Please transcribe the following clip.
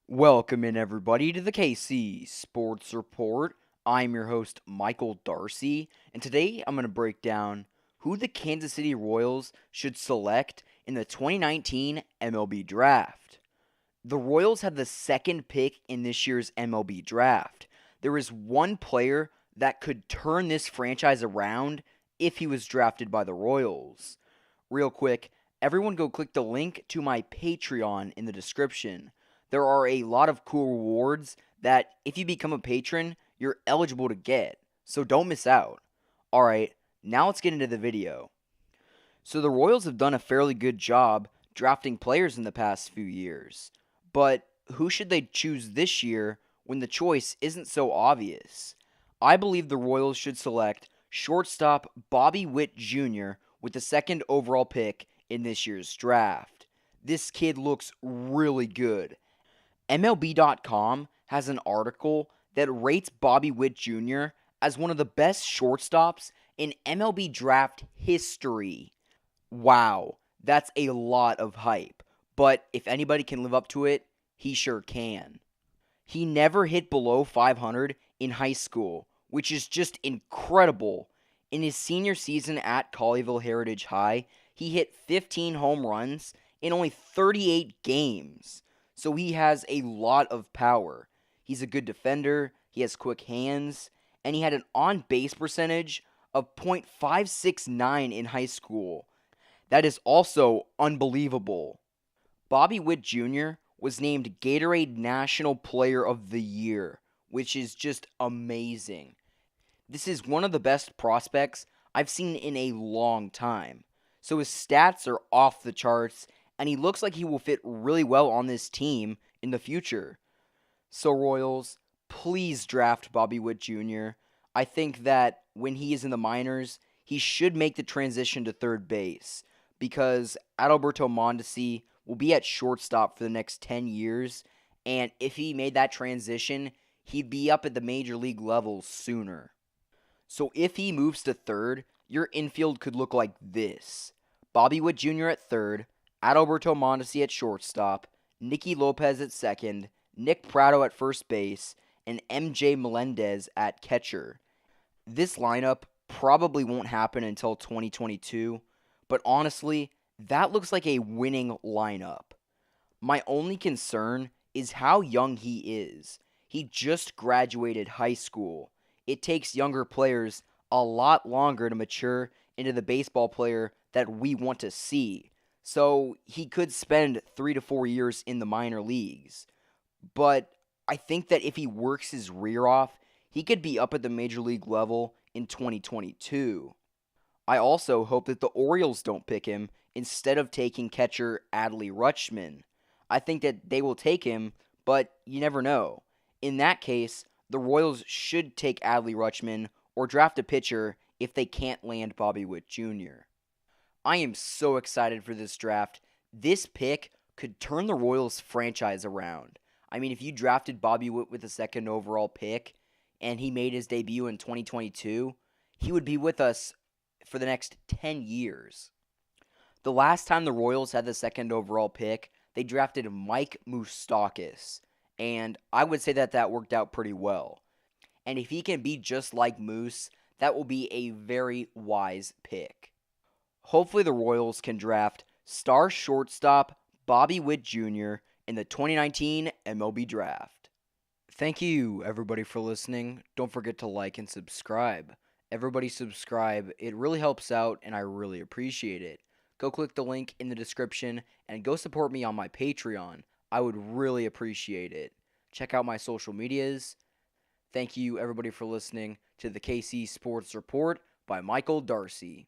Welcome in, everybody, to the KC Sports Report. I'm your host, Michael Darcy, and today I'm going to break down who the Kansas City Royals should select in the 2019 MLB Draft. The Royals had the second pick in this year's MLB Draft. There is one player that could turn this franchise around if he was drafted by the Royals. Real quick, everyone go click the link to my Patreon in the description. There are a lot of cool rewards that if you become a patron, you're eligible to get. So don't miss out. Alright, now let's get into the video. So the Royals have done a fairly good job drafting players in the past few years. But who should they choose this year when the choice isn't so obvious? I believe the Royals should select shortstop Bobby Witt Jr. with the second overall pick in this year's draft. This kid looks really good. MLB.com has an article that rates Bobby Witt Jr. as one of the best shortstops in MLB draft history. Wow, that's a lot of hype. But if anybody can live up to it, he sure can. He never hit below 500 in high school, which is just incredible. In his senior season at Colleyville Heritage High, he hit 15 home runs in only 38 games. So he has a lot of power. He's a good defender, he has quick hands, and he had an on-base percentage of .569 in high school. That is also unbelievable. Bobby Witt Jr. was named Gatorade National Player of the Year, which is just amazing. This is one of the best prospects I've seen in a long time. So his stats are off the charts, and he looks like he will fit really well on this team in the future. So Royals, please draft Bobby Witt Jr. I think that when he is in the minors, he should make the transition to third base because Adalberto Mondesi will be at shortstop for the next 10 years, and if he made that transition, he'd be up at the major league levels sooner. So if he moves to third, your infield could look like this. Bobby Witt Jr. at third, Adalberto Mondesi at shortstop, Nicky Lopez at second, Nick Pratto at first base, and MJ Melendez at catcher. This lineup probably won't happen until 2022, but honestly, that looks like a winning lineup. My only concern is how young he is. He just graduated high school. It takes younger players a lot longer to mature into the baseball player that we want to see. So he could spend 3 to 4 years in the minor leagues. But I think that if he works his rear off, he could be up at the major league level in 2022. I also hope that the Orioles don't pick him instead of taking catcher Adley Rutschman. I think that they will take him, but you never know. In that case, the Royals should take Adley Rutschman or draft a pitcher if they can't land Bobby Witt Jr. I am so excited for this draft. This pick could turn the Royals franchise around. I mean, if you drafted Bobby Witt with the second overall pick and he made his debut in 2022, he would be with us for the next 10 years. The last time the Royals had the second overall pick, they drafted Mike Moustakas, and I would say that that worked out pretty well. And if he can be just like Moose, that will be a very wise pick. Hopefully the Royals can draft star shortstop Bobby Witt Jr. in the 2019 MLB Draft. Thank you, everybody, for listening. Don't forget to like and subscribe. Everybody subscribe. It really helps out, and I really appreciate it. Go click the link in the description and go support me on my Patreon. I would really appreciate it. Check out my social medias. Thank you, everybody, for listening to the KC Sports Report by Michael Darcy.